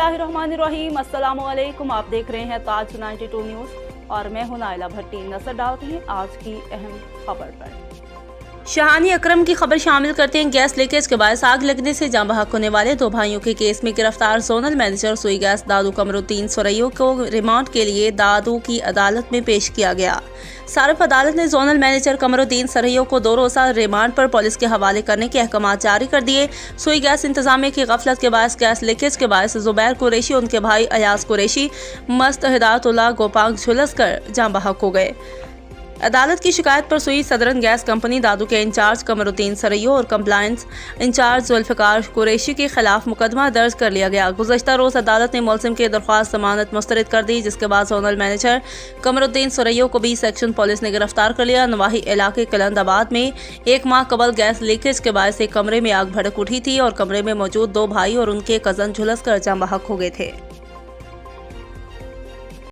बिस्मिल्लाहिर्रहमानिर्रहीम। अस्सलामुअलैकुम। आप देख रहे हैं ताज 92 न्यूज़ और मैं हूं नाइला भट्टी। नजर डालते हैं आज की अहम खबर पर। शाहानी अकरम की खबर शामिल करते हैं। गैस लीकेज के बायस आग लगने से जाँ बहक होने वाले दो भाइयों के केस में गिरफ्तार जोनल मैनेजर सुई गैस दादू कमरुद्दीन सुरैयो को रिमांड के लिए दादू की अदालत में पेश किया गया। सारफ अदालत ने जोनल मैनेजर कमरुद्दीन सुरैयो को 2 रोज़ा रिमांड पर पुलिस के हवाले करने के अहकाम जारी कर दिए। सुई गैस इंतजामिया की गफलत के बायस गैस लीकेज के बायस जुबैर कुरैशी, उनके भाई अयाज कुरैशी मस्त हिदायतुल्लाह गोपांग झुलस कर जाँ बहक हो गए। अदालत की शिकायत पर सुई सदरन गैस कंपनी दादू के इंचार्ज कमरुद्दीन सुरैयो और कंप्लायंस इंचार्ज जुल्फिकार कुरैशी के खिलाफ मुकदमा दर्ज कर लिया गया। गुज़श्ता रोज़ अदालत ने मुलजिम की दरख्वास्त जमानत मुस्तरद कर दी, जिसके बाद जोनल मैनेजर कमरुद्दीन सुरैयो को 20 सेक्शन पुलिस ने गिरफ्तार कर लिया। नवाही इलाके कलंदाबाद में 1 माह कबल गैस लीकेज के बायस एक कमरे में आग भड़क उठी थी और कमरे में मौजूद 2 भाई और उनके कजन झुलस कर जाँ बहक हो गए थे।